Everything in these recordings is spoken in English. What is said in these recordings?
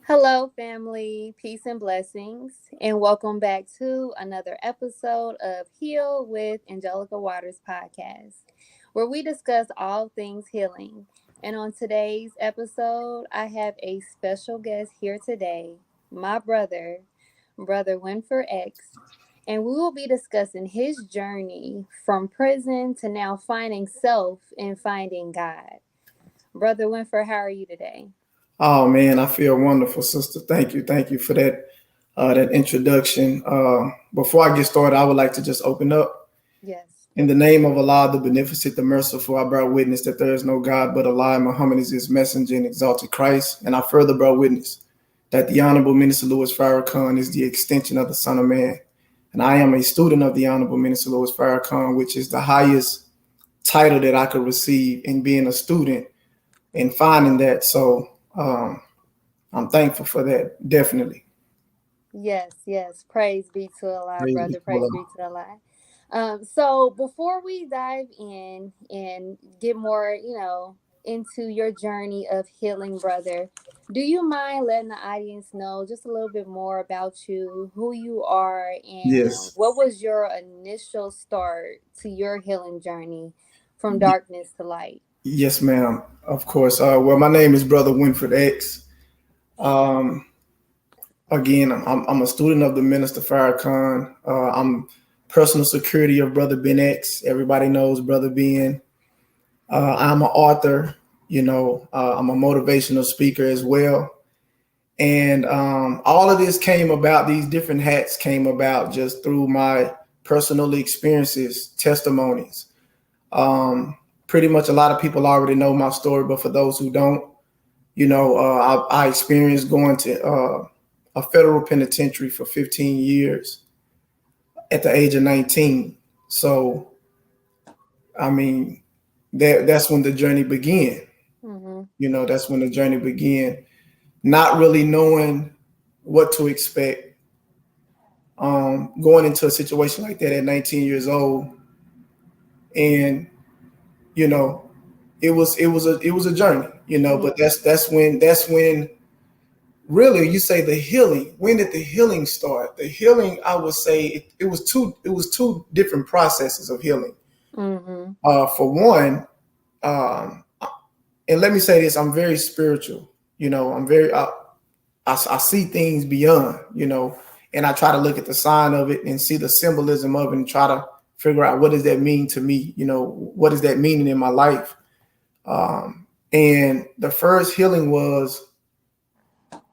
Hello, family, peace and blessings, and welcome back to another episode of Heal with Angelica Podcast, where we discuss all things healing. And on today's episode, I have a special guest here today, my brother Winford X, and we will be discussing his journey from prison to now finding self and finding God. Brother Winford, how are you today? Oh man, I feel wonderful, sister. Thank you for that introduction. Before I get started, I would like to just open up Yes. in the name of Allah, the Beneficent, the Merciful. I bear witness that there is no God but Allah. Muhammad is His messenger and exalted Christ, and I further bear witness that the Honorable Minister Louis Farrakhan is the extension of the Son of Man, and I am a student of the Honorable Minister Louis Farrakhan, which is the highest title that I could receive in being a student and finding that. So. I'm thankful for that, definitely. Yes. Praise be to Allah, Praise be brother. to Praise Allah. be to Allah. So before we dive in and get more, into your journey of healing, brother, do you mind letting the audience know just a little bit more about you, who you are, and Yes. what was your initial start to your healing journey from darkness to light? Yes, ma'am. Of course. Well, my name is Brother Winford X. Um, Again, I'm a student of the Minister Farrakhan. I'm personal security of Brother Ben X. Everybody knows Brother Ben. I'm an author. I'm a motivational speaker as well. And all of this came about, these different hats came about just through my personal experiences, testimonies. Pretty much a lot of people already know my story, but for those who don't, I experienced going to a federal penitentiary for 15 years at the age of 19. So, I mean, that's when the journey began. Mm-hmm. That's when the journey began. Not really knowing what to expect. Going into a situation like that at 19 years old, and you know, it was a journey. But Mm-hmm. that's when really you say the healing. When did the healing start? The healing, I would say, it was two different processes of healing. Mm-hmm. For one, um, and let me say this: I'm very spiritual. I'm very I see things beyond. And I try to look at the sign of it and see the symbolism of it and try to figure out what does that mean to me. What is that meaning in my life? And the first healing was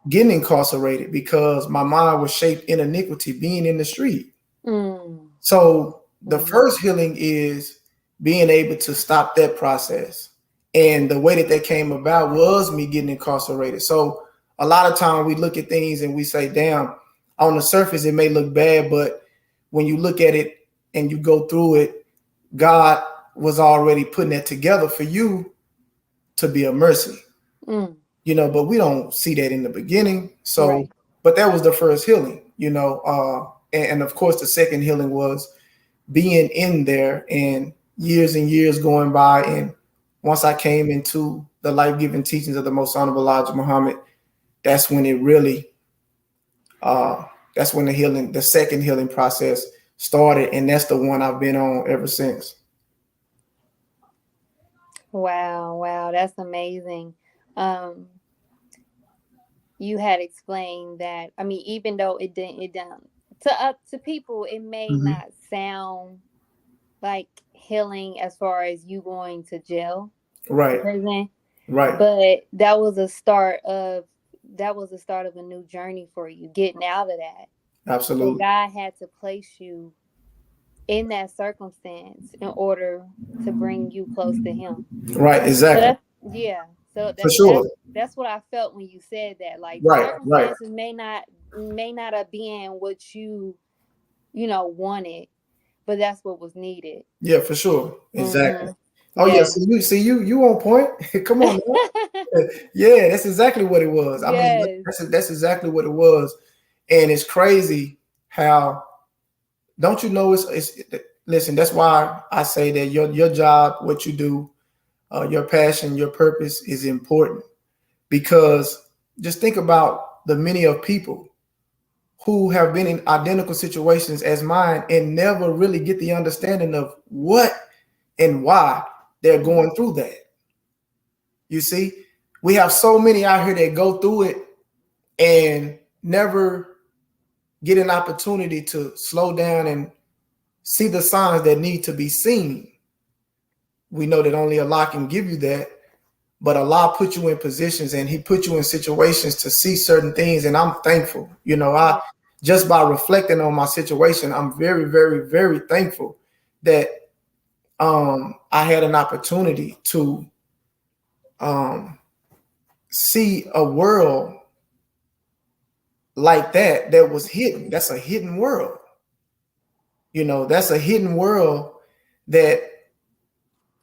getting incarcerated because my mind was shaped in iniquity, being in the street. Mm-hmm. So the Mm-hmm. first healing is being able to stop that process. And the way that came about was me getting incarcerated. So a lot of time we look at things and we say, damn, on the surface it may look bad, but when you look at it and you go through it, God was already putting that together for you to be a mercy. Mm. But we don't see that in the beginning. So, Right. but that was the first healing, and of course the second healing was being in there and years going by. And once I came into the life-giving teachings of the Most Honorable Elijah Muhammad, that's when it really, that's when the second healing process started. And that's the one I've been on ever since. Wow, that's amazing. Um, you had explained that. I mean, even though it didn't to people, it may Mhm. not sound like healing as far as you going to jail, Right, prison, right. but that was the start of a new journey for you, getting out of that. So Absolutely. God had to place you in that circumstance in order to bring you close to Him. Right, So exactly. that's yeah. So For that sure. that's what I felt when you said that. Like the Right, right. circumstances may not have been what wanted, but that's what was needed. Yeah, for sure. Exactly. Mm-hmm. Oh yeah, Yes. so you on point. Come on now. Yeah, that's exactly what it was. I mean, Yes. that's exactly what it was. And it's crazy how, don't you know, it's listen, that's why I say that your job, what you do, your passion, your purpose is important, because just think about the many of people who have been in identical situations as mine and never really get the understanding of what and why they're going through that. You see, we have so many out here that go through it and never get an opportunity to slow down and see the signs that need to be seen. We know that only Allah can give you that, but Allah put you in positions and he put you in situations to see certain things. And I'm thankful, I just by reflecting on my situation, I'm very, very, very thankful that I had an opportunity to see a world like that was hidden. That's a hidden world. That's a hidden world that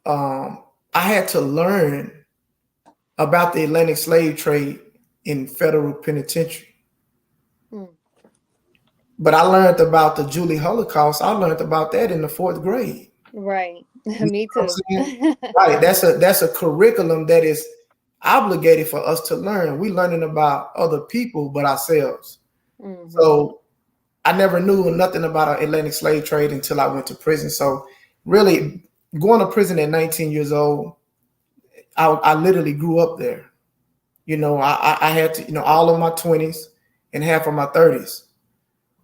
I had to learn about the Atlantic slave trade in federal penitentiary. But I learned about the Julie Holocaust. I learned about that in the 4th grade. Right. Me too. Right. That's a curriculum that is obligated for us to learn. We learning about other people but ourselves. Mm-hmm. So I never knew nothing about an Atlantic slave trade until I went to prison. So really going to prison at 19 years old, I literally grew up there. I had to, all of my 20s and half of my 30s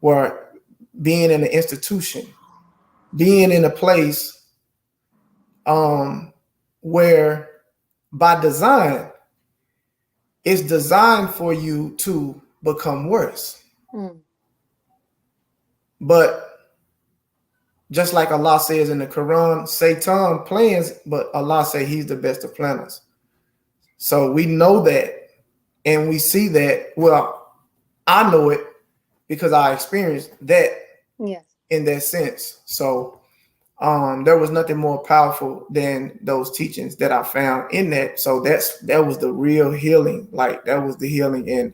were being in an institution, being in a place where by design, it's designed for you to become worse. But just like Allah says in the Quran, Satan plans, but Allah say he's the best of planners. So we know that and we see that. Well, I know it because I experienced that in that sense. So there was nothing more powerful than those teachings that I found in that. So that was the real healing. Like that was the healing.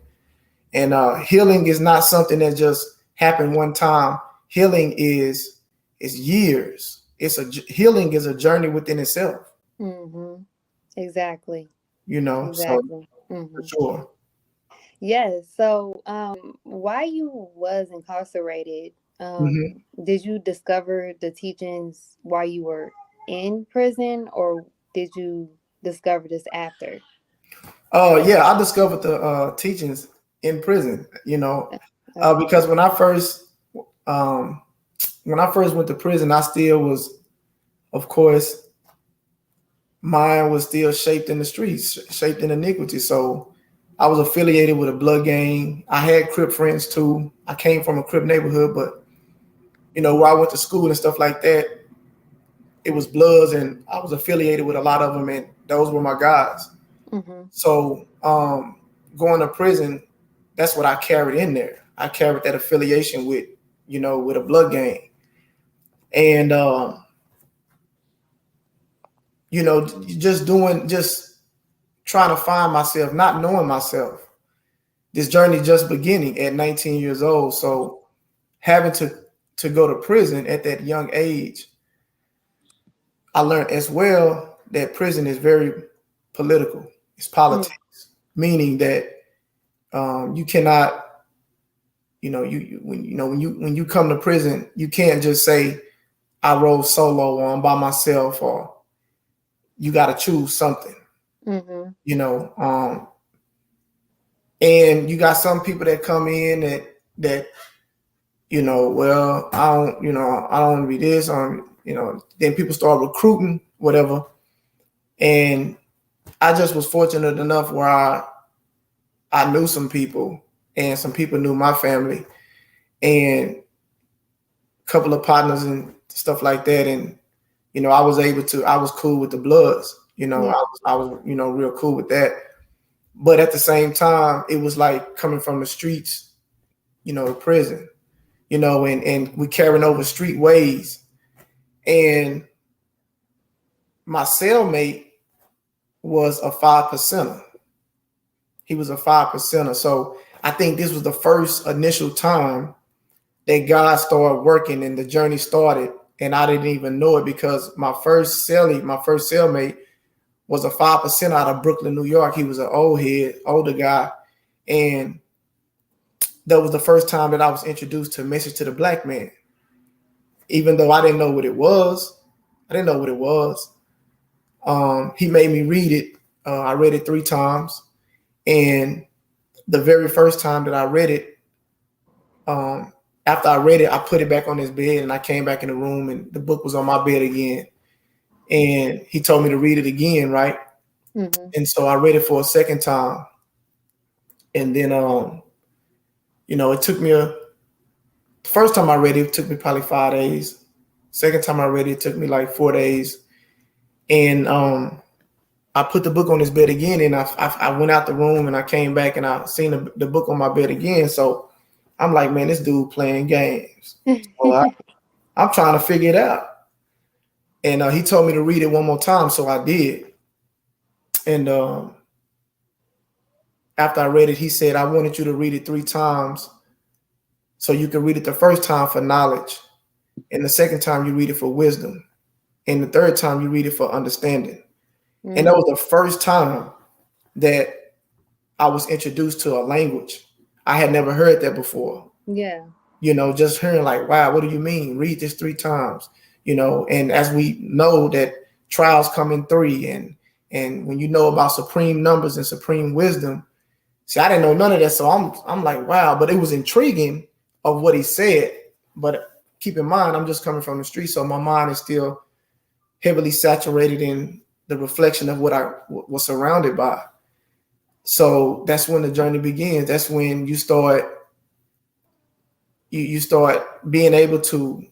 And healing is not something that just happened one time. Healing is years. Healing is a journey within itself. Mm-hmm. Exactly. Exactly. So for sure. Yes. So while you was incarcerated, did you discover the teachings while you were in prison, or did you discover this after? Yeah, I discovered the teachings in prison, because when I first went to prison, I still was, of course, mine was still shaped in the streets, shaped in iniquity. So I was affiliated with a blood gang. I had Crip friends too. I came from a Crip neighborhood, but where I went to school and stuff like that, it was Bloods, and I was affiliated with a lot of them, and those were my guys. Mm-hmm. So going to prison, that's what I carried in there. I carried that affiliation with a blood gang. And, just trying to find myself, not knowing myself. This journey just beginning at 19 years old. So having to go to prison at that young age, I learned as well that prison is very political. It's politics, meaning that you cannot, when you come to prison, you can't just say I roll solo or I'm by myself, or you got to choose something. Mm-hmm. And you got some people that come in that well, I don't want to be this, then people start recruiting, whatever. And I just was fortunate enough where I knew some people, and some people knew my family, and a couple of partners and stuff like that. And, I was cool with the Bloods, I was real cool with that. But at the same time, it was like coming from the streets, to prison, and we carrying over street ways. And my cellmate was a 5%er. He was a 5%er. So I think this was the first initial time that God started working and the journey started. And I didn't even know it, because my first cellmate was a 5% out of Brooklyn, New York. He was an old head, older guy. And that was the first time that I was introduced to Message to the Black Man. Even though I didn't know what it was, he made me read it. I read it 3 times, and the very first time that I read it, after I read it, I put it back on his bed, and I came back in the room, and the book was on my bed again. And he told me to read it again, right? Mm-hmm. And so I read it for a second time, and then it took me the first time I read it, it took me probably 5 days. Second time I read it, it took me like 4 days. And I put the book on his bed again, and I went out the room, and I came back, and I seen the book on my bed again. So I'm like, man, this dude playing games. So I'm trying to figure it out. And he told me to read it one more time, so I did. And after I read it, he said, I wanted you to read it 3 times so you can read it the first time for knowledge, and the second time you read it for wisdom, and the third time you read it for understanding. Mm-hmm. And that was the first time that I was introduced to a language. I had never heard that before. Yeah. Just hearing like, wow, what do you mean? Read this 3 times, and as we know that trials come in 3, and when you know about supreme numbers and supreme wisdom, see, I didn't know none of that. So I'm like, wow, but it was intriguing of what he said. But keep in mind, I'm just coming from the street, so my mind is still heavily saturated in the reflection of what I was surrounded by. So that's when the journey begins. That's when you start being able to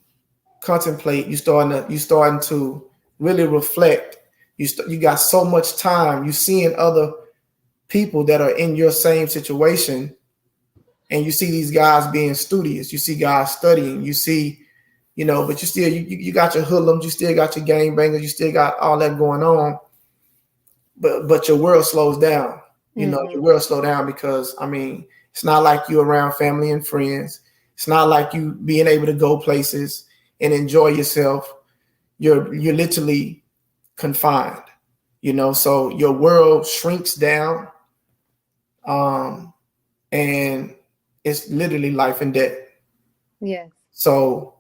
contemplate. You starting to really reflect. You got so much time. You seeing other people that are in your same situation, and you see these guys being studious. You see guys studying. You see, but you still you got your hoodlums. You still got your gangbangers. You still got all that going on. But your world slows down. Your world slow down because, it's not like you're around family and friends. It's not like you being able to go places and enjoy yourself. You're literally confined, so your world shrinks down. And it's literally life and death. Yes. So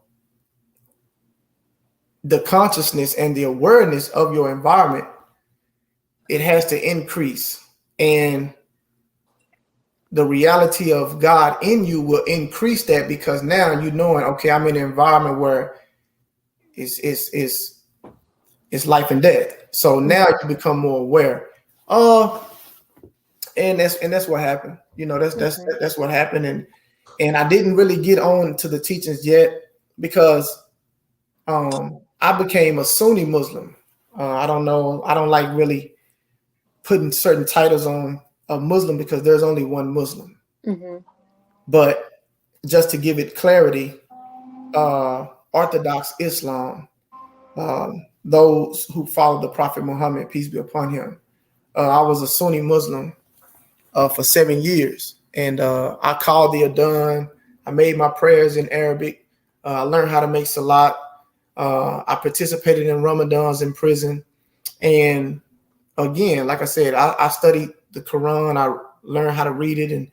the consciousness and the awareness of your environment, it has to increase, and the reality of God in you will increase that, because now you knowing, okay, I'm in an environment where it's life and death. So now you become more aware. And that's what happened. That's what happened. And I didn't really get on to the teachings yet, because I became a Sunni Muslim. I don't know. I don't like really putting certain titles on a Muslim, because there's only one Muslim. Mm-hmm. But just to give it clarity, Orthodox Islam, those who follow the Prophet Muhammad, peace be upon him. I was a Sunni Muslim for 7 years, and I called the Adhan. I made my prayers in Arabic. I learned how to make salat. I participated in Ramadans in prison, and again, like I said, I studied the Quran. I learned how to read it, and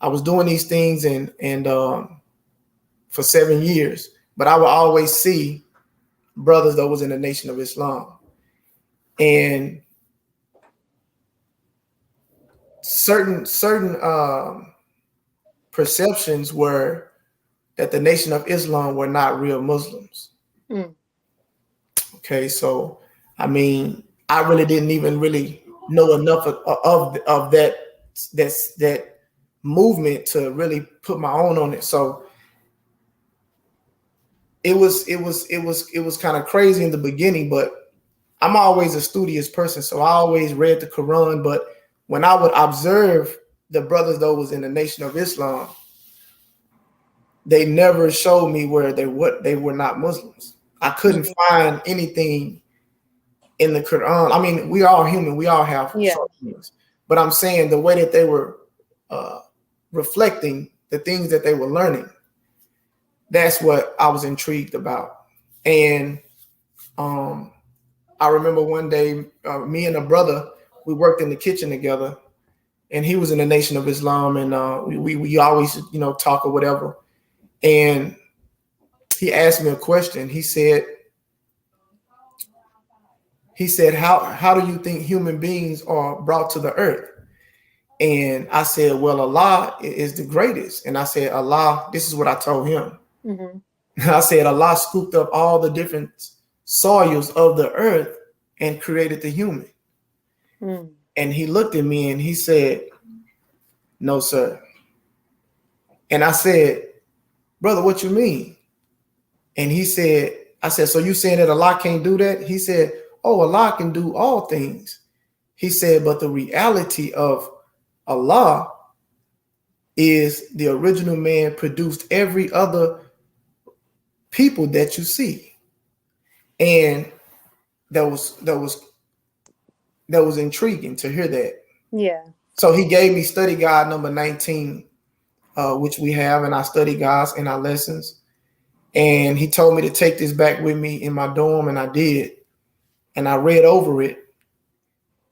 I was doing these things and for 7 years. But I would always see brothers that was in the Nation of Islam, and certain perceptions were that the Nation of Islam were not real Muslims. Mm. Okay, so I really didn't even really know enough of that movement to really put my own on it. So it was kind of crazy in the beginning, but I'm always a studious person, so I always read the Quran. But when I would observe the brothers that was in the Nation of Islam, they never showed me where they were not Muslims. I couldn't find anything in the Quran. We are all human. We all have shortcomings. But I'm saying the way that they were reflecting the things that they were learning, that's what I was intrigued about. And I remember one day, me and a brother, we worked in the kitchen together, and he was in the Nation of Islam, and we always talk or whatever. And he asked me a question. He said, how do you think human beings are brought to the earth? And I said, well, Allah is the greatest. And I said, Allah, this is what I told him. Mm-hmm. I said, Allah scooped up all the different soils of the earth and created the human. Mm. And he looked at me and he said, no, sir. And I said, brother, what you mean? And he said, I said, so you saying that Allah can't do that? He said, oh, Allah can do all things. He said, but the reality of Allah is the original man produced every other people that you see. And that was intriguing to hear that. Yeah. So he gave me study guide number 19, which we have in our study guides in our lessons. And he told me to take this back with me in my dorm, and I did. And I read over it.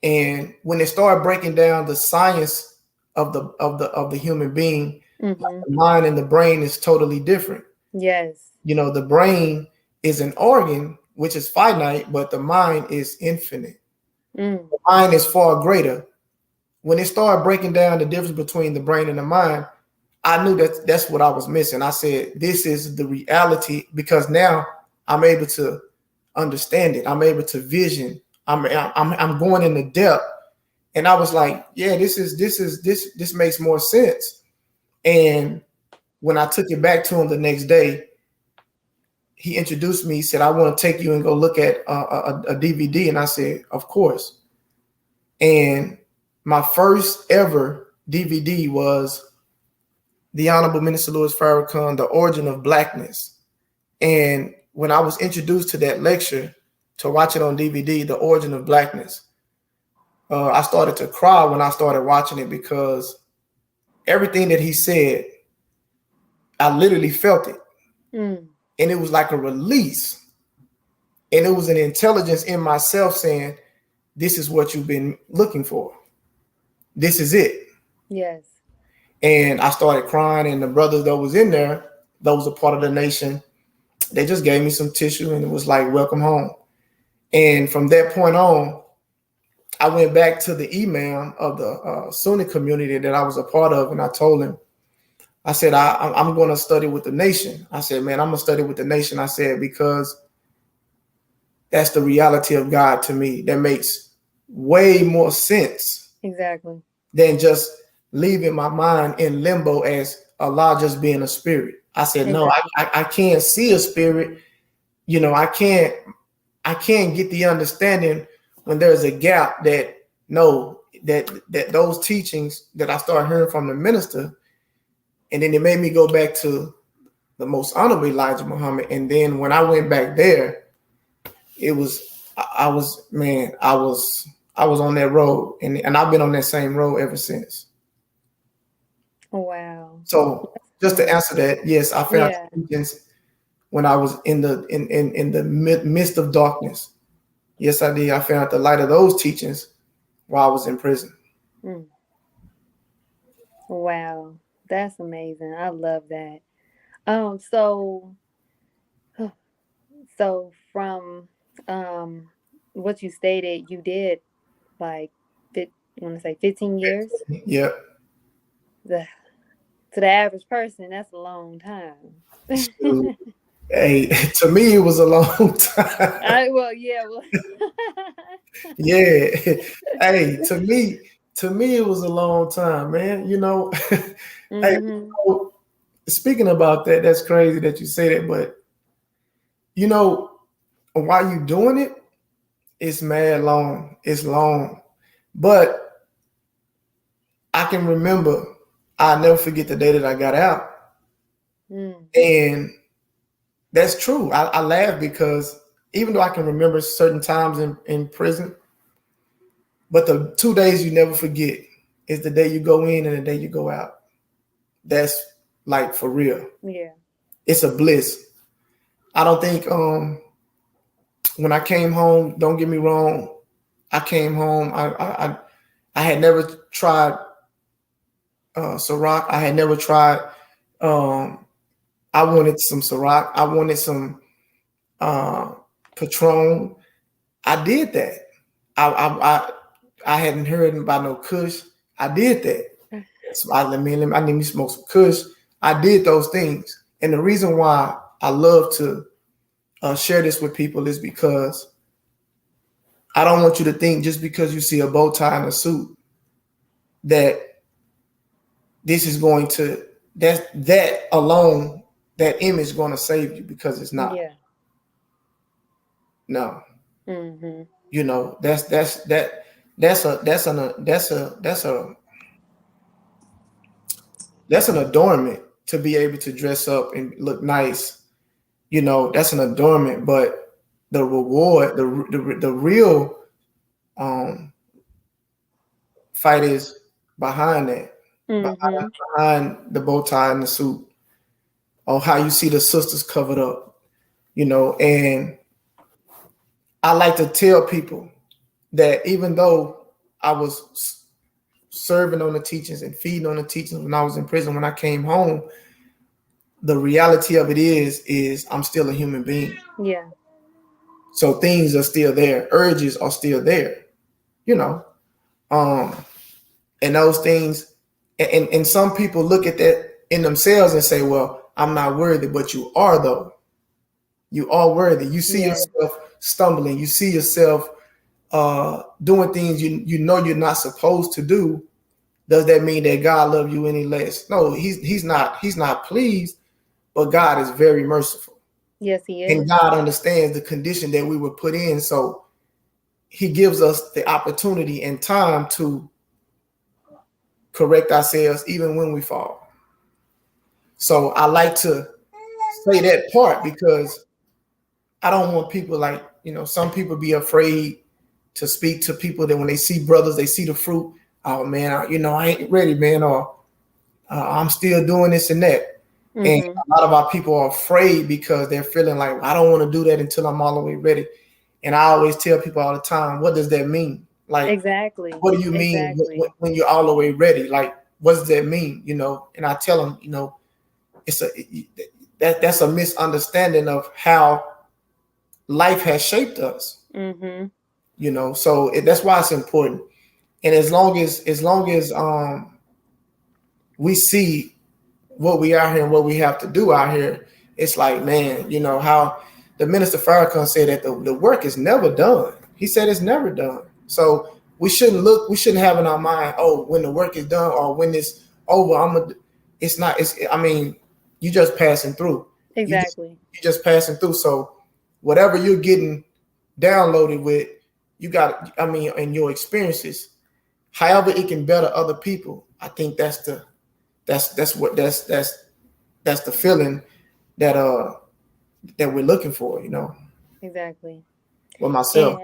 And when they started breaking down the science of the human being, mm-hmm. the mind and the brain is totally different. Yes. The brain is an organ which is finite, but the mind is infinite. Mm. The mind is far greater. When they started breaking down the difference between the brain and the mind, I knew that's what I was missing. I said, this is the reality, because now I'm able to understand it. I'm able to vision. I'm going in the depth. And I was like, yeah, this makes more sense. And when I took it back to him the next day, he introduced me. He said, I want to take you and go look at a DVD. And I said, of course. And my first ever DVD was the Honorable Minister Louis Farrakhan, The Origin of Blackness. And when I was introduced to that lecture, to watch it on DVD, The Origin of Blackness, I started to cry when I started watching it, because everything that he said, I literally felt it. Mm. And it was like a release. And it was an intelligence in myself saying, this is what you've been looking for. This is it. Yes. And I started crying, and the brothers that was in there, that was a part of the nation, they just gave me some tissue, and it was like, welcome home. And from that point on, I went back to the imam of the Sunni community that I was a part of, and I told him, I said, I'm going to study with the nation. I said, man, I'm going to study with the nation. I said, because that's the reality of God to me. That makes way more sense. Exactly. Than just leaving my mind in limbo as Allah just being a spirit. I said, no, I can't see a spirit. I can't get the understanding when there's a gap that those teachings that I started hearing from the minister. And then it made me go back to the most honorable Elijah Muhammad. And then when I went back there, I was on that road, and I've been on that same road ever since. Wow. So just to answer that, yes, I found teachings when I was in the midst of darkness. Yes, I did. I found the light of those teachings while I was in prison. Mm. Wow. That's amazing. I love that. So from what you stated, you did like 15 years? Yeah. To the average person, that's a long time. Hey, to me, it was a long time. Yeah. Hey, to me, it was a long time, man. Mm-hmm. Hey, speaking about that, that's crazy that you say that, but while you doing it, it's mad long. It's long. But I can remember, I'll never forget the day that I got out. Mm. And that's true. I laugh because even though I can remember certain times in prison, but the 2 days you never forget is the day you go in and the day you go out. That's like for real. Yeah. It's a bliss. I don't think when I came home, don't get me wrong, I came home, I had never tried Ciroc. I had never tried. I wanted some Ciroc. I wanted some Patron. I did that. I hadn't heard about no Kush. I did that. So I need me smoke some Kush. I did those things, and the reason why I love to share this with people is because I don't want you to think just because you see a bow tie and a suit that this is going to that alone, that image is going to save you, because it's not. Yeah. No. Mm-hmm. You know, that's an adornment to be able to dress up and look nice. You know, that's an adornment, but the reward, the real fight is behind that, behind the bow tie and the suit, or how you see the sisters covered up. You know, and I like to tell people that even though I was serving on the teachings and feeding on the teachings when I was in prison, when I came home, the reality of it is I'm still a human being. Yeah. So things are still there. Urges are still there, you know. And those things, and some people look at that in themselves and say, well, I'm not worthy, but you are, though. You are worthy. You see yourself stumbling. You see yourself doing things you know you're not supposed to do. Does that mean that God loves you any less? No, he's not pleased, but God is very merciful. Yes, he is. And God understands the condition that we were put in. So he gives us the opportunity and time to correct ourselves even when we fall. So I like to say that part because I don't want people, like, you know, some people be afraid to speak to people that when they see brothers, they see the fruit. Oh man, I ain't ready, man, or I'm still doing this and that. And a lot of our people are afraid because they're feeling like, I don't want to do that until I'm all the way ready. And I always tell people all the time, what does that mean? Like, exactly. What do you mean when you're all the way ready? Like, what does that mean? You know, and I tell them, you know, that's a misunderstanding of how life has shaped us. You know, so that's why it's important. And as long as we see what we are here and what we have to do out here, it's like, man, you know, how the minister Farrakhan said that the work is never done. He said it's never done. So we shouldn't have in our mind, oh, when the work is done or when it's over, you're just passing through. Exactly. You're just passing through. So whatever you're getting downloaded with, in your experiences, however it can better other people, I think that's the feeling that we're looking for, you know. Exactly. With myself.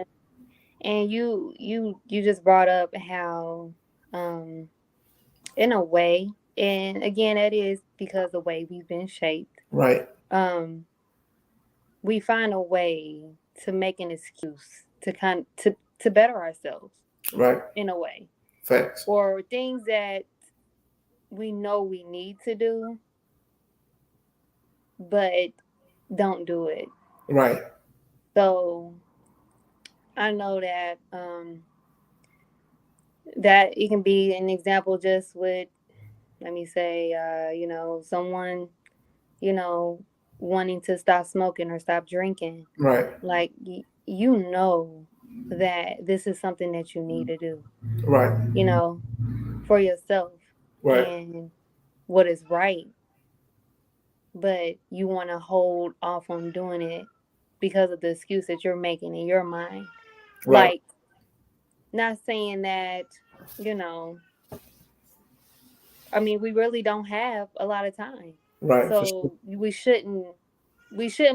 And you just brought up how in a way, and again, that is because the way we've been shaped. Right. We find a way to make an excuse to better ourselves. Right. In a way. Facts. Or things that we know we need to do, but don't do it. Right. So I know that that it can be an example just with, let me say, someone, wanting to stop smoking or stop drinking. Right. Like, you know that this is something that you need to do. Right. You know, for yourself. Right. And what is right. But you want to hold off on doing it because of the excuse that you're making in your mind. Right. Like, not saying that, we really don't have a lot of time. Right. So we shouldn't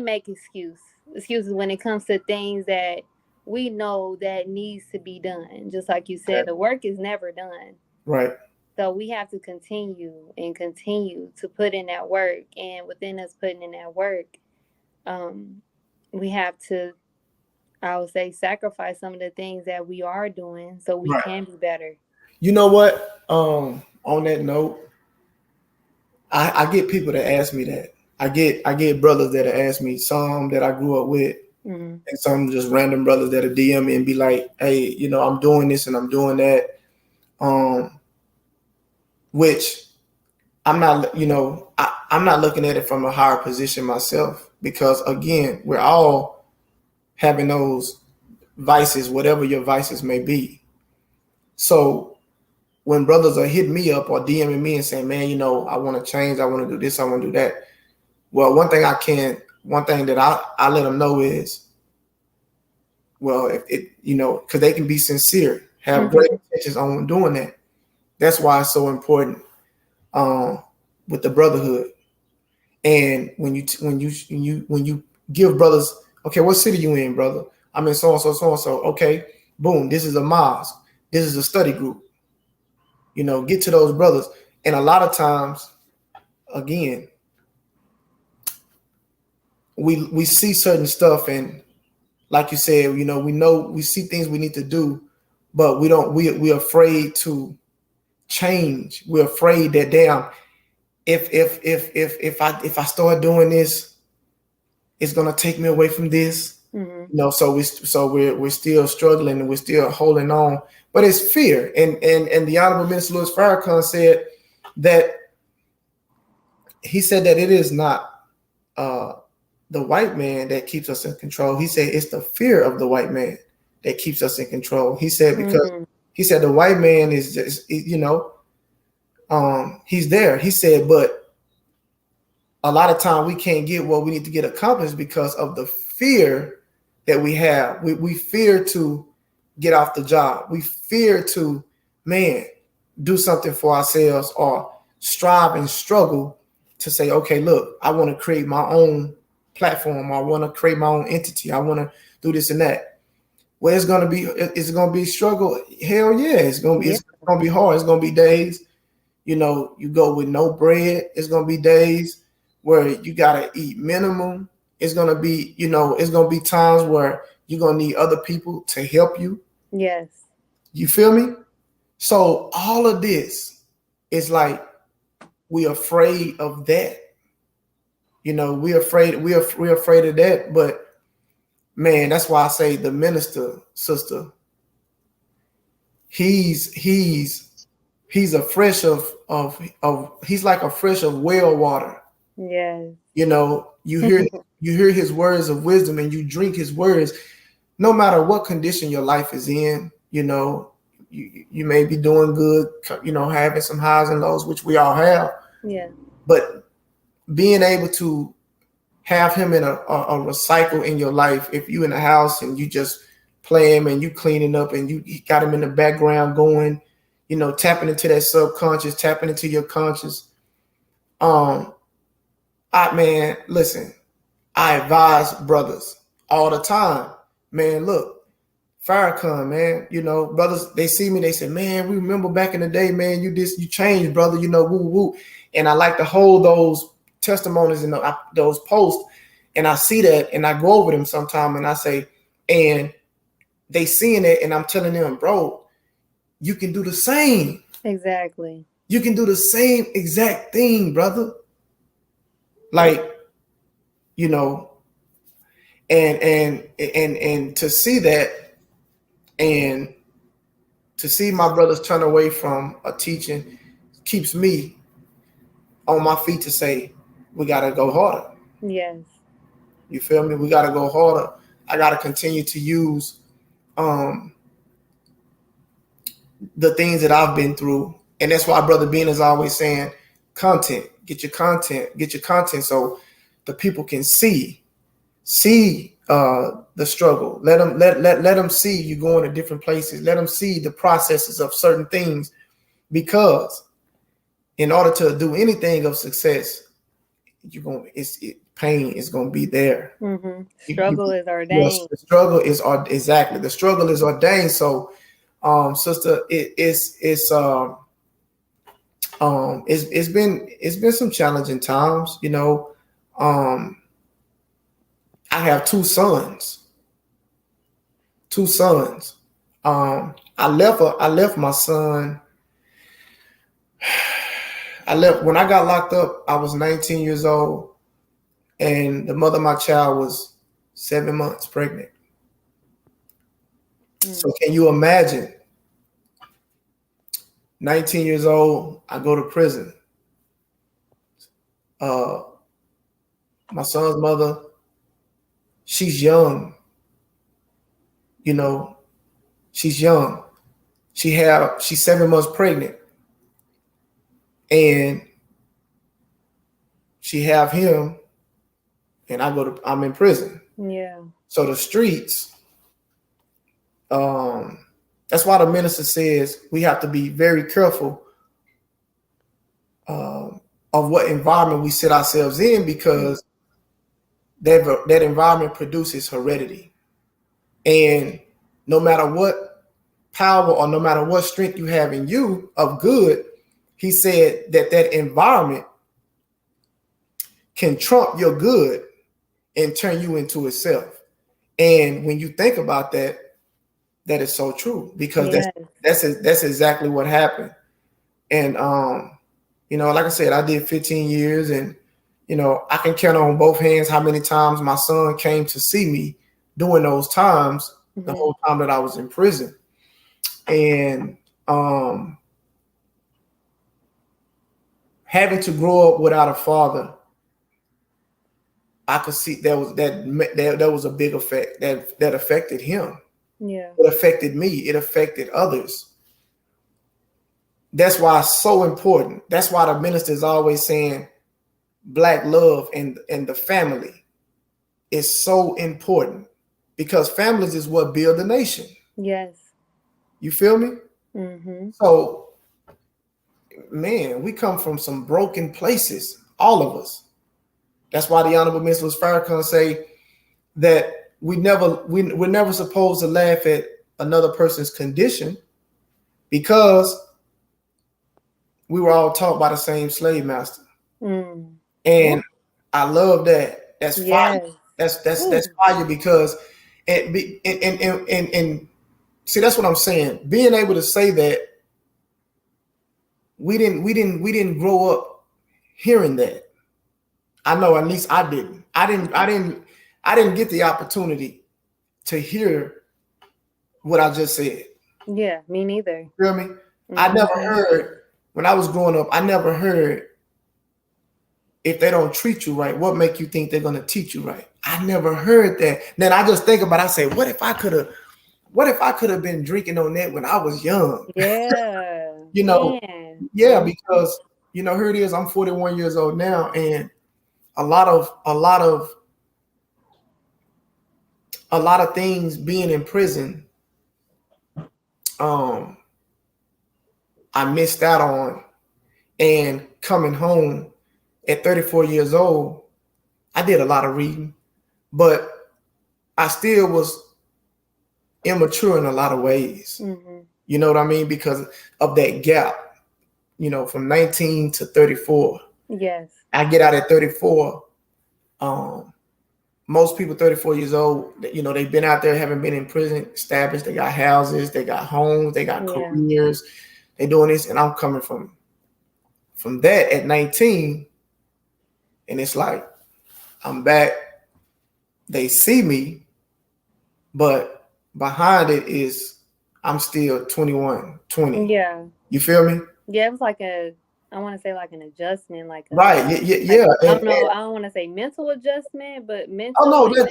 make excuses when it comes to things that we know that needs to be done. Just like you said, the work is never done. Right. So we have to continue to put in that work. And within us putting in that work, we have to, I would say, sacrifice some of the things that we are doing so we can be better. You know what? On that note, I get people that ask me that. I get brothers that ask me, some that I grew up with, and some just random brothers that are DM me and be like, hey, I'm doing this and I'm doing that. Which I'm not, I'm not looking at it from a higher position myself, because again, we're all having those vices, whatever your vices may be. So when brothers are hitting me up or DMing me and saying, man, I want to change, I want to do this, I want to do that. Well, one thing that I let them know is, well, if it, because they can be sincere, have great intentions on doing that. That's why it's so important with the brotherhood. And when you give brothers, okay, what city you in, brother? I'm in so and so. Okay, boom, this is a mosque. This is a study group. Get to those brothers. And a lot of times, again, we see certain stuff, and like you said, we see things we need to do, but we're afraid to change. We're afraid that, damn, if I start doing this, it's gonna take me away from this. So we're still struggling and we're still holding on. But it's fear. And the Honorable Minister Louis Farrakhan said that it is not the white man that keeps us in control. He said it's the fear of the white man that keeps us in control. He said because he said the white man is just, he's there. He said, but a lot of time we can't get what we need to get accomplished because of the fear that we have. We fear to get off the job. We fear to, do something for ourselves or strive and struggle to say, okay, look, I want to create my own platform. I want to create my own entity. I want to do this and that. Well, it's going to be struggle. Hell yeah. It's going to be hard. It's going to be days, you go with no bread. It's going to be days where you got to eat minimum. It's going to be, it's going to be times where you're going to need other people to help you. Yes. You feel me? So all of this is like, we're afraid of that. We're afraid of that. But man, that's why I say the minister, sister, he's a fresh of he's like a fresh of well water. Yes. You hear his words of wisdom and you drink his words, no matter what condition your life is in. You may be doing good, having some highs and lows, which we all have. Yeah. But being able to have him in a recycle in your life, if you in the house and you just play him and you cleaning up and you got him in the background going, tapping into that subconscious, tapping into your conscious. Listen, I advise brothers all the time, man, look, Farrakhan, man, brothers, they see me, they say, man, we remember back in the day, man, you changed, brother, woo, woo. And I like to hold those testimonies and those posts, and I see that and I go over them sometime and I say, and they seeing it, and I'm telling them, bro, you can do the same. Exactly. You can do the same exact thing, brother. Like, and to see that, and to see my brothers turn away from a teaching keeps me on my feet to say, we got to go harder. Yes. You feel me? We got to go harder. I got to continue to use the things that I've been through. And that's why Brother Bean is always saying, get your content so the people can see the struggle. Let them see you going to different places. Let them see the processes of certain things, because in order to do anything of success, pain is going to be there. Struggle is ordained. Yes, the struggle is exactly. The struggle is ordained. So, sister, it's been some challenging times. I have two sons. I left my son. I left when I got locked up. I was 19 years old, and the mother of my child was 7 months pregnant. So can you imagine? 19 years old, I go to prison. My son's mother, she's young. You know, she's young. She's 7 months pregnant, and she have him, and I'm in prison. Yeah. So the streets, that's why the minister says we have to be very careful of what environment we set ourselves in, because that environment produces heredity. And no matter what power or no matter what strength you have in you of good, he said that environment can trump your good and turn you into itself. And when you think about that, that is so true, because that's exactly what happened. And like I said, I did 15 years, and I can count on both hands how many times my son came to see me during those times, the whole time that I was in prison. And having to grow up without a father, I could see that was a big effect that affected him. Yeah. It affected me. It affected others. That's why it's so important. That's why the minister is always saying Black love and the family is so important, because families is what build the nation. Yes. You feel me? Mm-hmm. So, man, we come from some broken places, all of us. That's why the Honorable Minister Farrakhan say that we're never supposed to laugh at another person's condition, because we were all taught by the same slave master. And I love that. That's fire. That's fire, because and see, that's what I'm saying. Being able to say that we didn't grow up hearing that. I know, at least I didn't. I didn't get the opportunity to hear what I just said. Yeah, me neither. You feel me? I never heard, when I was growing up, I never heard, if they don't treat you right, what make you think they're gonna teach you right? I never heard that. Then I just think about it, I say, what if I could have been drinking on that when I was young? Yeah. Yeah, because here it is, I'm 41 years old now, and a lot of things being in prison, I missed out on. And coming home at 34 years old, I did a lot of reading, but I still was immature in a lot of ways. You know what I mean? Because of that gap, from 19 to 34. Yes. I get out at 34. Most people 34 years old, they've been out there, haven't been in prison, established, they got houses, they got homes, they got careers, they doing this, and I'm coming from that at 19, and it's like I'm back. They see me, but behind it is I'm still 21, 20. Yeah. You feel me? Yeah, it was like I want to say like an adjustment, right. Yeah. I don't know. I don't want to say mental adjustment, but mental. Oh no,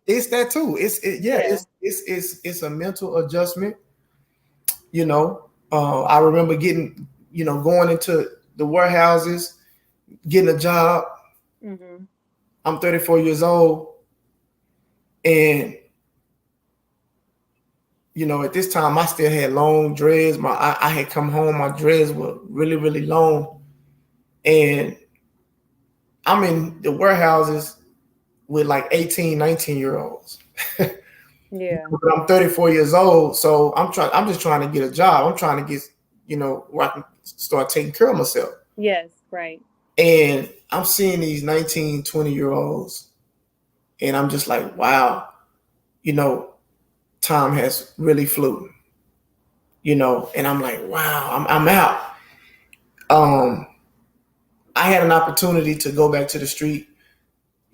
it's that too. It's a mental adjustment. I remember getting, going into the warehouses, getting a job. I'm 34 years old, and at this time I still had long dreads. I had come home, my dreads were really, really long, and I'm in the warehouses with like 18, 19-year-olds. Yeah. But I'm 34 years old, so I'm just trying to get a job. I'm trying to get, where I can start taking care of myself. Yes, right. And I'm seeing these 19, 20-year-olds, and I'm just like, wow, time has really flew, and I'm like, wow, I'm out. I had an opportunity to go back to the street.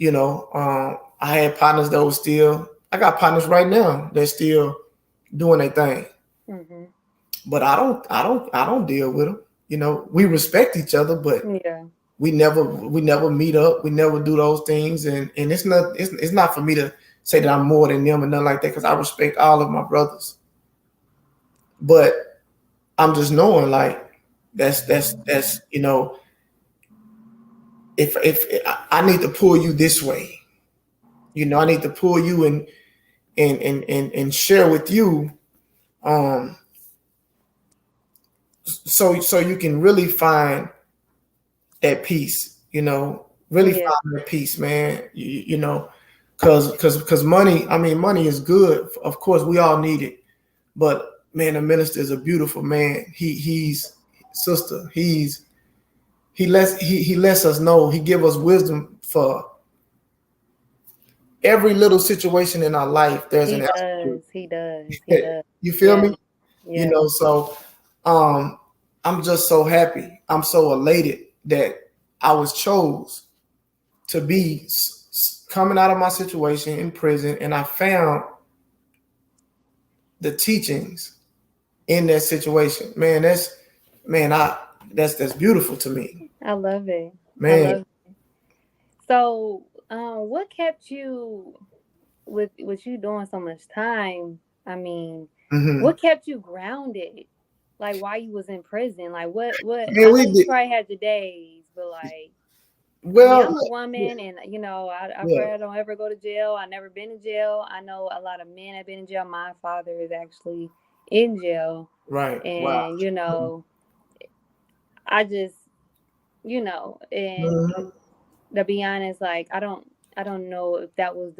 I had partners that were still. I got partners right now that still doing their thing. Mm-hmm. But I don't deal with them. We respect each other, but we never meet up. We never do those things, and it's not for me to say that I'm more than them and nothing like that, because I respect all of my brothers. But I'm just knowing, like, that's if I need to pull you this way, I need to pull you and share with you, so you can really find that peace, really find that peace, man. Because money, money is good. Of course, we all need it. But man, the minister is a beautiful man. He's sister. He lets us know. He give us wisdom for every little situation in our life. There's an answer. He does. You feel me? Yeah. So I'm just so happy. I'm so elated that I was chose to be coming out of my situation in prison, and I found the teachings in that situation. Man, that's beautiful to me. I love it, man. So, what kept you with you doing so much time? What kept you grounded? Like, while you was in prison? Like, what? You probably had your days, but like, I'm a woman, and I pray I don't ever go to jail. I've never been in jail. I know a lot of men have been in jail. My father is actually in jail, right? And I just, and to be honest, like, I don't know if that was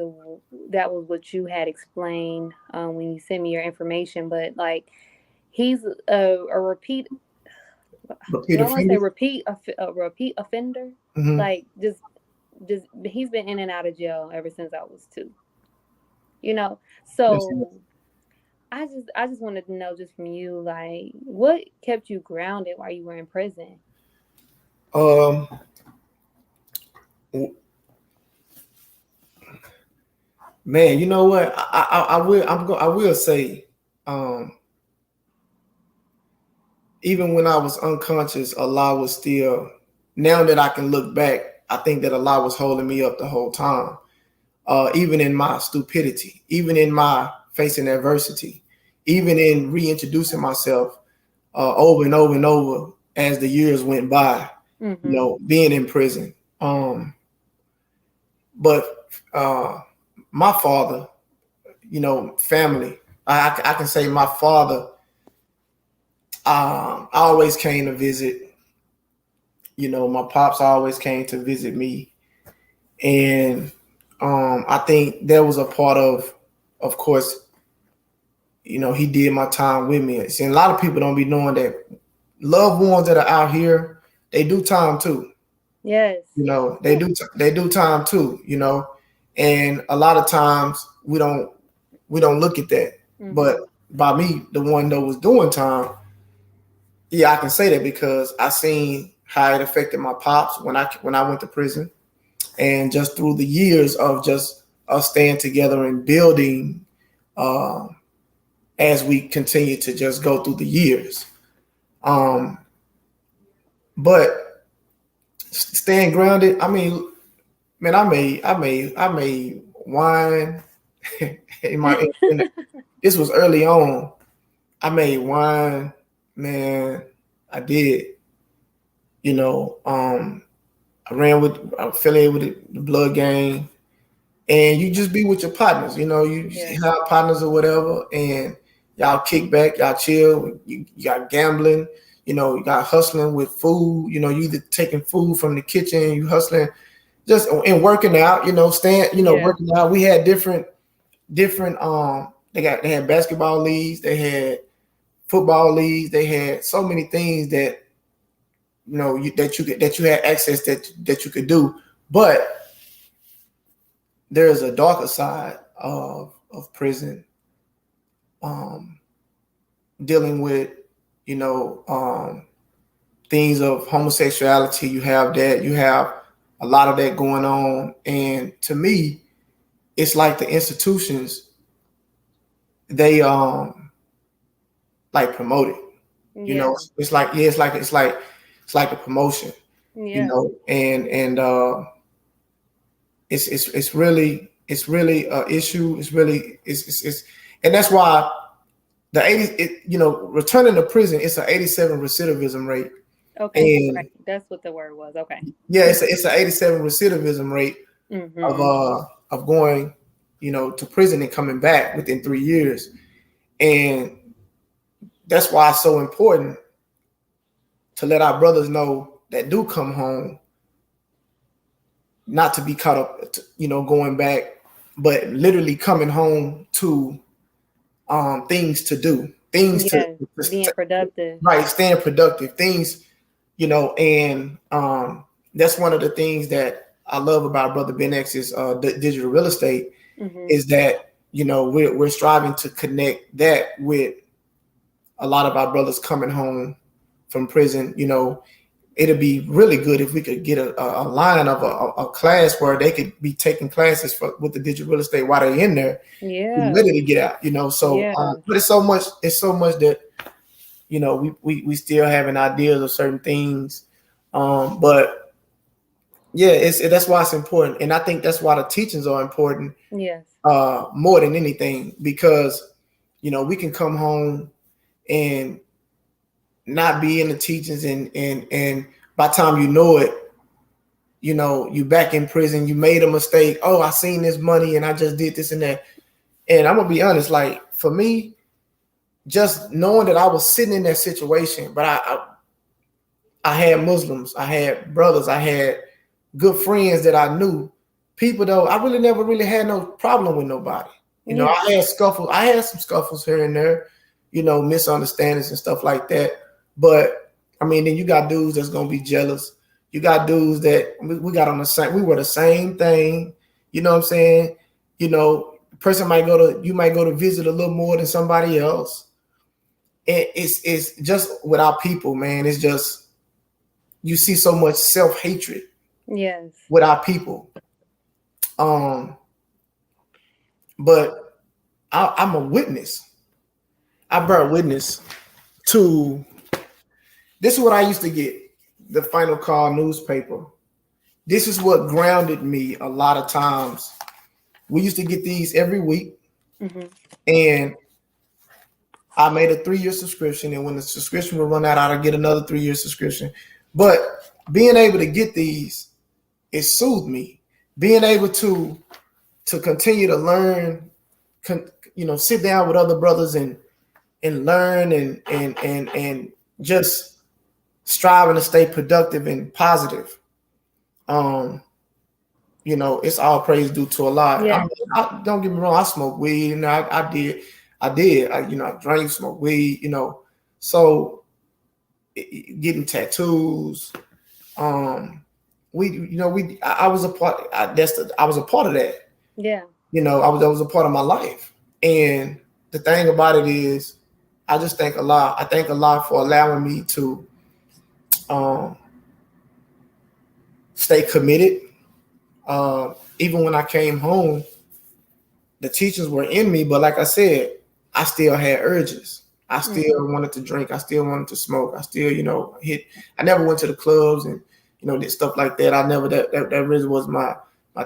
what you had explained when you sent me your information, but like, he's a repeat offender. Mm-hmm. Like, just he's been in and out of jail ever since I was 2. So I just wanted to know, just from you, like, what kept you grounded while you were in prison? Man, you know what? I will say, even when I was unconscious, Allah was still. Now that I can look back, I think that Allah was holding me up the whole time. Even in my stupidity, even in my facing adversity, even in reintroducing myself over and over and over as the years went by. Mm-hmm. Being in prison. But my father, family, I can say my father always came to visit. My pops always came to visit me. And I think there was a part of course, he did my time with me. See, a lot of people don't be knowing that loved ones that are out here, they do time too. Yes. They do time too, and a lot of times we don't look at that. Mm-hmm. But by me, the one that was doing time, I can say that because I seen how it affected my pops when I went to prison, and just through the years of just us staying together and building, as we continue to just go through the years. But staying grounded, man, I made wine this was early on. I made wine, man. I did. I affiliated with the blood gang, and you just be with your partners. You have partners or whatever, and y'all kick back, y'all chill. You got gambling. You got hustling with food. You either taking food from the kitchen, you hustling, just and working out. Working out. We had different. They had basketball leagues. They had football leagues. They had so many things that that you had access that you could do. But there is a darker side of prison, dealing with things of homosexuality. You have a lot of that going on. And to me, it's like the institutions, they like promote it. You know, it's like a promotion. You know, and it's really an issue. It's and that's why the 80, returning to prison, it's an 87 recidivism rate. Okay, right. That's what the word was. Okay. Yeah, it's an 87 recidivism rate of going, to prison and coming back within 3 years. And that's why it's so important to let our brothers know that do come home, not to be caught up, going back, but literally coming home to things to do, things to being productive, right? Staying productive, things, and that's one of the things that I love about Brother Ben X's digital real estate is that we're striving to connect that with a lot of our brothers coming home from prison. It'd be really good if we could get a line of a class where they could be taking classes with the digital real estate while they're in there. Yeah. Ready to get out, So, but it's so much that, we still having ideas of certain things. But yeah, that's why it's important. And I think that's why the teachings are important. Yes. More than anything, because, we can come home and not be in the teachings, and by the time you know it, you back in prison, you made a mistake. Oh, I seen this money and I just did this and that. And I'm gonna be honest, like for me, just knowing that I was sitting in that situation, but I had Muslims, I had brothers, I had good friends that I knew. People though, I really never really had no problem with nobody. I had some scuffles here and there, misunderstandings and stuff like that. But I mean, then you got dudes that's gonna be jealous. You got dudes that we got on the same. We were the same thing. You know what I'm saying? Person you might go to visit a little more than somebody else. And it's just with our people, man. It's just you see so much self-hatred. Yes. With our people. But I'm a witness. I bear witness to. This is what I used to get, the Final Call newspaper. This is what grounded me a lot of times. We used to get these every week. And I made a 3-year subscription. And when the subscription would run out, I'd get another 3-year subscription. But being able to get these, it soothed me. Being able to continue to learn, sit down with other brothers and learn and just striving to stay productive and positive. It's all praise due to Allah. Yeah. Don't get me wrong, I smoke weed, I did. I drank, smoke weed, so getting tattoos. I was a part. I was a part of that. Yeah. That was a part of my life. And the thing about it is, I just thank Allah. I thank Allah for allowing me to stay committed. Even when I came home, the teachings were in me, but like I said, I still had urges. I still wanted to drink. I still wanted to smoke. I still, I never went to the clubs and, did stuff like that. I never, that really was my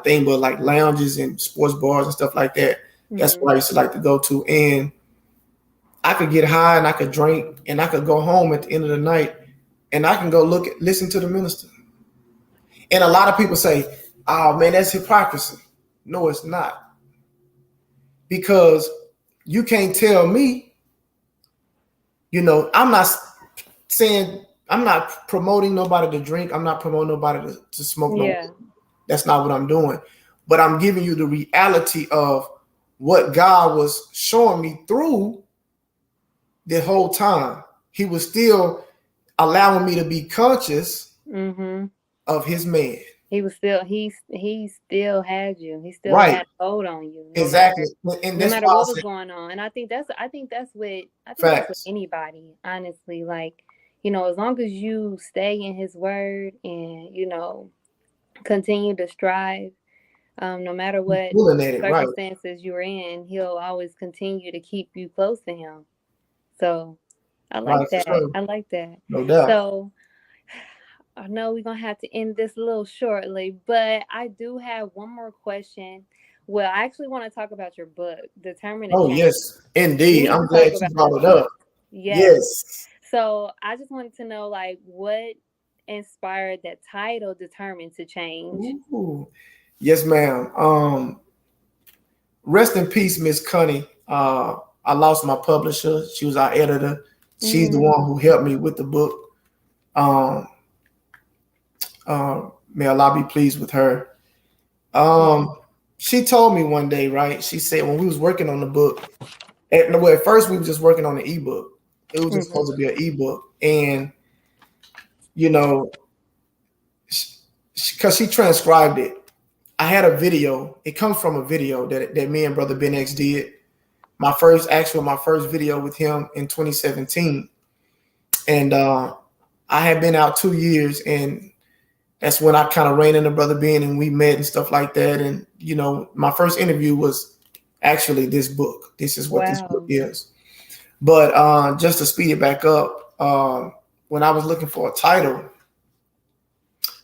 thing, but like lounges and sports bars and stuff like that. That's what I used to like to go to. And I could get high and I could drink and I could go home at the end of the night and I can go listen to the minister. And a lot of people say, oh man, that's hypocrisy. No, it's not. Because you can't tell me, I'm not saying, I'm not promoting nobody to drink. I'm not promoting nobody to smoke. Yeah. That's not what I'm doing. But I'm giving you the reality of what God was showing me through the whole time. He was still allowing me to be conscious of his man. He was still, he still had you. He still had a hold on you. Exactly. No matter what was going on. And I think that's with anybody, honestly. Like, as long as you stay in his word and, continue to strive, no matter what Pulling at it, right? circumstances you're in, he'll always continue to keep you close to him. So I Right, like for that. sure. I like that. No doubt. So I know we're gonna have to end this a little shortly, but I do have one more question. Well, I actually want to talk about your book, Determined to Oh, Change. yes, We indeed. need to I'm talk glad you about the brought it book. up. Yes. Yes. So I just wanted to know, like, what inspired that title, Determined to Change? Ooh. Yes, ma'am. Rest in peace, Miss Cunny. I lost my publisher. She was our editor. She's the Mm-hmm. one who helped me with the book. Um, may Allah be pleased with her. She told me one day, right? She said when we was working on the book, at first we were just working on the ebook. It was just Mm-hmm. supposed to be an ebook, and you know, because she transcribed it. I had a video. It comes from a video that me and Brother Ben X did. My first video with him in 2017, and I had been out 2 years, and that's when I kind of ran into Brother Ben and we met and stuff like that. And my first interview was actually this book. This is what this book Wow. is. But just to speed it back up, when I was looking for a title,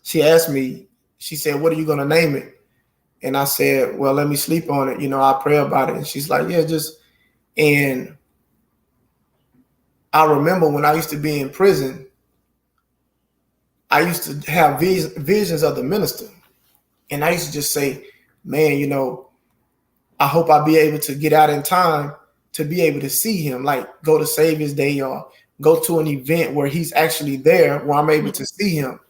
she asked me. She said, "What are you gonna name it?" And I said, "Well, let me sleep on it. I'll pray about it." And she's like, "Yeah, just." And I remember when I used to be in prison, I used to have visions of the minister. And I used to just say, man, I hope I'll be able to get out in time to be able to see him, like go to Savior's Day or go to an event where he's actually there, where I'm able to see him.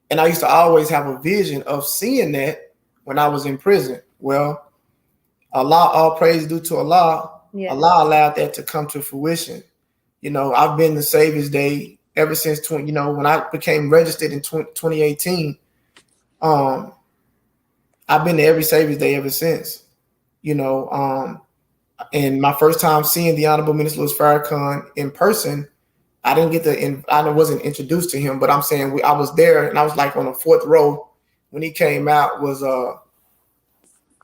And I used to always have a vision of seeing that when I was in prison. Well, Allah, all praise due to Allah. Yeah. Allah allowed that to come to fruition. I've been to Savior's Day ever since when I became registered in 2018. I've been to every Savior's Day ever since. And my first time seeing the Honorable Minister Louis Farrakhan in person, I didn't get to. I wasn't introduced to him, but I'm saying I was there, and I was like on the fourth row when he came out. Was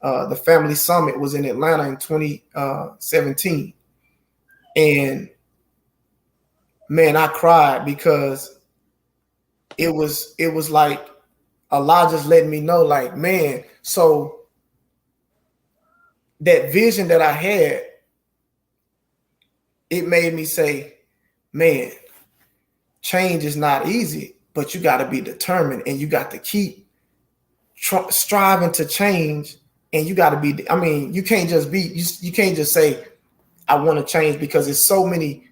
the Family Summit was in Atlanta in 2017, and man, I cried because it was like Allah just letting me know, like, man, so that vision that I had, it made me say, man, change is not easy, but you got to be determined and you got to keep striving to change. And you got to be, I mean, you can't just say, I want to change, because there's so many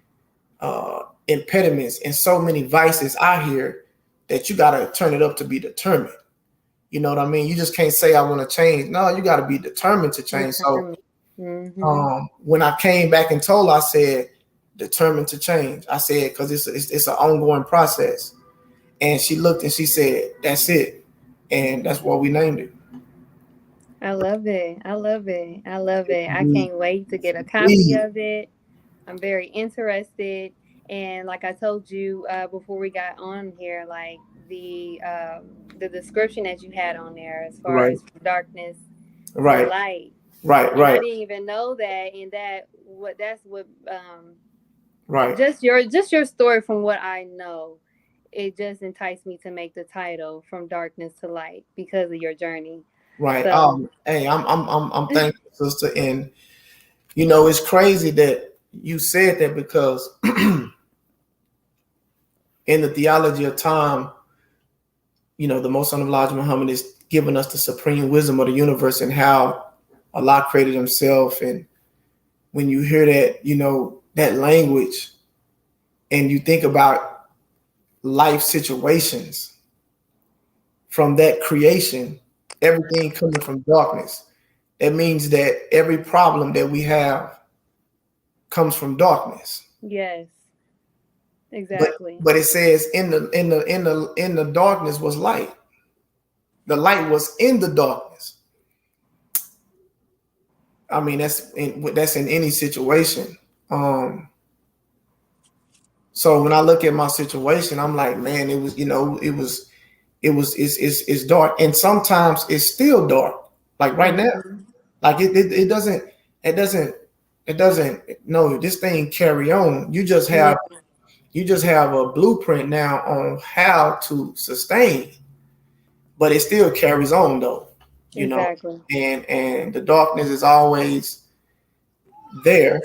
impediments and so many vices out here that you got to turn it up to be determined. You know what I mean? You just can't say I want to change. No, you got to be determined to change. So when I came back and told her, I said, determined to change. I said, because it's an ongoing process. And she looked and she said, that's it. And that's what we named it. I love it. I love it. I love it. I Indeed. can't wait to get a copy of it. I'm very interested. And like I told you before we got on here, like the description that you had on there as far Right. as from darkness to Right. light. Right. And I Right. didn't even know that. And that's what Right. just your story, from what I know, it just enticed me to make the title From Darkness to Light because of your journey. Right. So Hey, I'm thankful, sister. And it's crazy that you said that, because in the theology of time, the Most High Elijah Muhammad is giving us the supreme wisdom of the universe and how Allah created himself. And when you hear that, that language, and you think about life situations from that creation, everything coming from darkness, that means that every problem that we have comes from darkness. yes, exactly. But it says in the darkness was light. The light was in the darkness. I mean, that's in any situation. So when I look at my situation, I'm like, man, it was, it's dark, and sometimes it's still dark. Like right now, Mm-hmm. like it doesn't, it doesn't, it doesn't. No, this thing carry on. Yeah, You just have a blueprint now on how to sustain, but it still carries on though, you know. exactly. And the darkness is always there,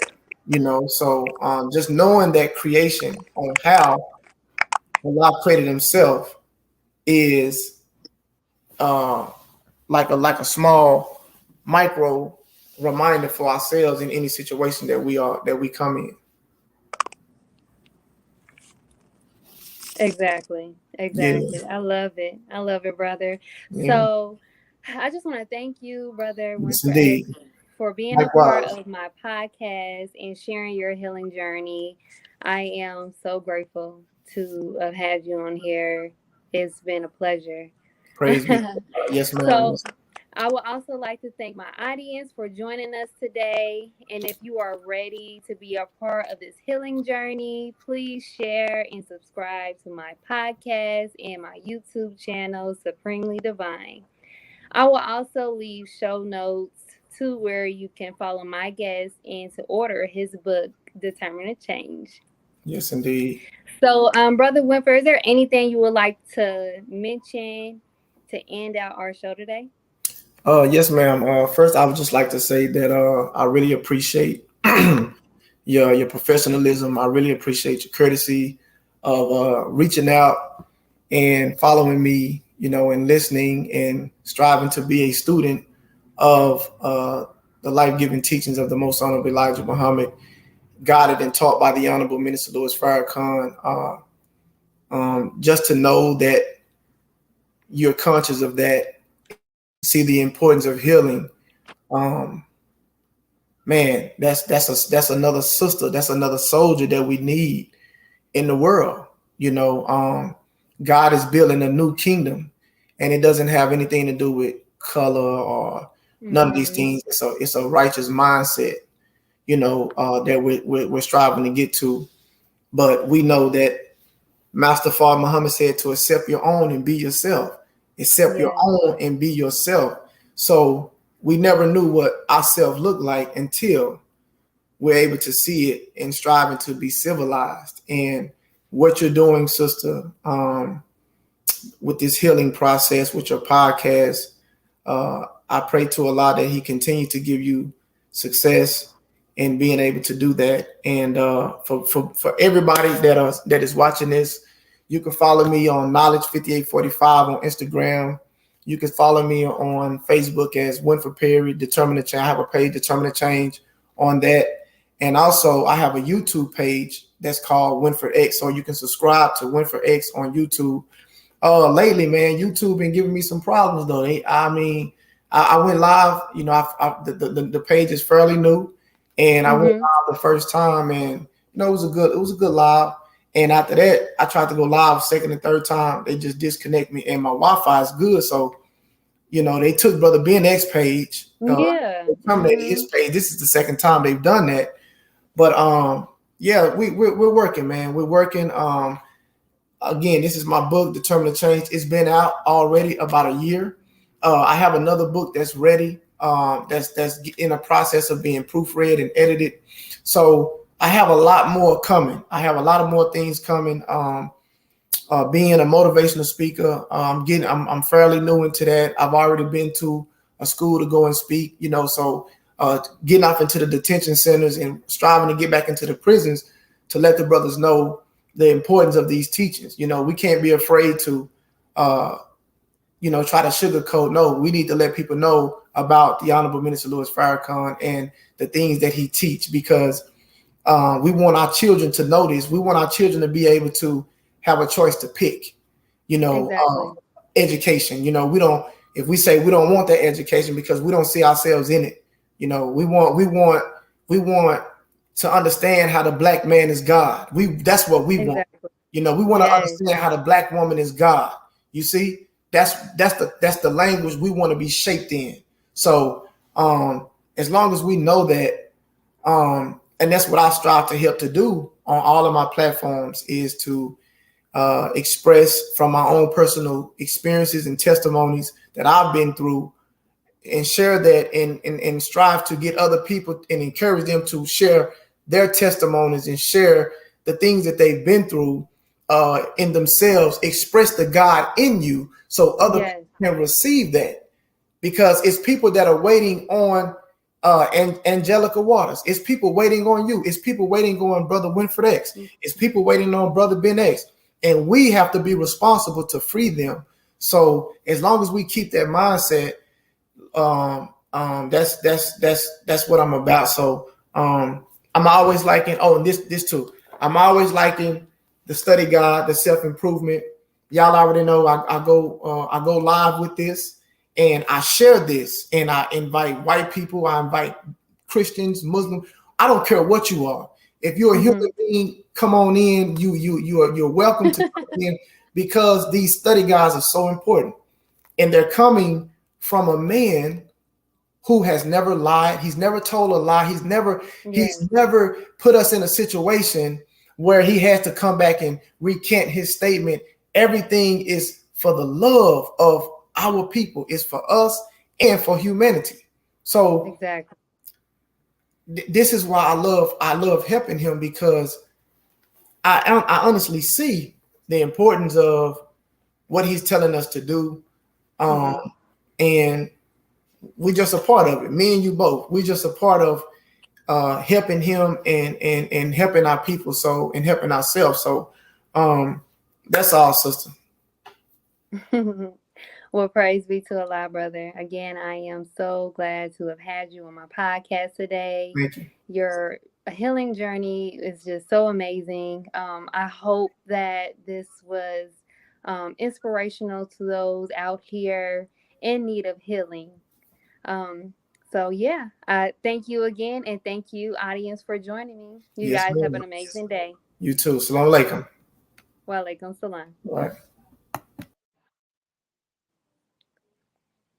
you know. So just knowing that creation on how God created Himself is uh, like a small micro reminder for ourselves in any situation that we come in. Exactly. Yeah, Exactly. I love it. I love it, brother. yeah, So I just want to thank you, brother yes, Winford X, indeed. for being a part Likewise, of my podcast and sharing your healing journey. I am so grateful to have had you on here. It's been a pleasure. praise be. Yes, ma'am. So Yes. I would also like to thank my audience for joining us today. And if you are ready to be a part of this healing journey, please share and subscribe to my podcast and my YouTube channel, Supremely Divine. I will also leave show notes to where you can follow my guest and to order his book, Determined to Change. Yes, indeed. So, Brother Wimper, is there anything you would like to mention to end out our show today? Yes, ma'am. First, I would just like to say that I really appreciate your professionalism. I really appreciate your courtesy of reaching out and following me, you know, and listening and striving to be a student of the life-giving teachings of the Most Honorable Elijah Muhammad, guided and taught by the Honorable Minister Louis Farrakhan. Just to know that you're conscious of that, see the importance of healing. Um, Man, that's another sister, that's another soldier that we need in the world. You know, God is building a new kingdom, and it doesn't have anything to do with color or none of these Mm-hmm. things. It's a righteous mindset, you know, that we're striving to get to. But we know that Master Father Muhammad said to accept your own and be yourself. Accept your Yeah, own and be yourself. So we never knew what ourselves looked like until we're able to see it and striving to be civilized. And what you're doing, sister, with this healing process, with your podcast, I pray to Allah that He continue to give you success in being able to do that. And for everybody that is watching this, you can follow me on Knowledge 5845 on Instagram. You can follow me on Facebook as Winford Perry, Determined to Change. I have a page, Determined to Change, on that. And also, I have a YouTube page that's called Winford X, so you can subscribe to Winford X on YouTube. Lately, man, YouTube been giving me some problems though. I went live. You know, the page is fairly new, and I went mm-hmm. live the first time, and you know, it was a good live. And after that, I tried to go live second and third time. They just disconnect me, and my Wi-Fi is good, so you know, they took Brother Ben X page, Yeah, they terminated his mm-hmm. page. This is the second time they've done that. But yeah, we're working, man. We're working. Again, this is my book, Determined to Change. It's been out already about a year. I have another book that's ready. That's in a process of being proofread and edited. So I have a lot more coming. I have a lot of more things coming. Being a motivational speaker, I'm fairly new into that. I've already been to a school to go and speak, you know, so getting off into the detention centers and striving to get back into the prisons to let the brothers know the importance of these teachings. You know, we can't be afraid to, you know, try to sugarcoat. No, we need to let people know about the Honorable Minister Louis Farrakhan and the things that he teach, because we want our children to know this. We want our children to be able to have a choice to pick, you know, Exactly. education. You know, if we say we don't want that education because we don't see ourselves in it, you know, we want to understand how the black man is God. That's what we want. Exactly. You know, we want to Yes. understand how the black woman is God. You see, that's the language we want to be shaped in. So as long as we know that, and that's what I strive to help to do on all of my platforms is to express from my own personal experiences and testimonies that I've been through, and share that and strive to get other people and encourage them to share their testimonies and share the things that they've been through in themselves, express the God in you so other people can receive that, because it's people that are waiting on Angelica Waters. It's people waiting on you. It's people waiting on Brother Winford X. It's people waiting on Brother Ben X. And we have to be responsible to free them. So as long as we keep that mindset, that's what I'm about. So I'm always liking, and this too. I'm always liking the study guide, the self-improvement. Y'all already know I go live with this, and I share this, and I invite white people, I invite Christians, Muslims. I don't care what you are. If you're a human being, come on in. You're welcome to come in, because these study guides are so important, and they're coming from a man who has never lied. He's never told a lie. He's never put us in a situation where he has to come back and recant his statement. Everything is for the love of our people. It's for us and for humanity. So exactly. This is why I love helping him, because I honestly see the importance of what he's telling us to do, and we're just a part of it. Me and you both. We're just a part of helping him and helping our people, and helping ourselves. So that's all, sister. Well, praise be to Allah, brother. Again, I am so glad to have had you on my podcast today. Thank you. Your healing journey is just so amazing. I hope that this was inspirational to those out here in need of healing. So yeah, thank you again, and thank you, audience, for joining me. You guys have an amazing day. You too. Salam alaikum. Wa alaikum salam. All right.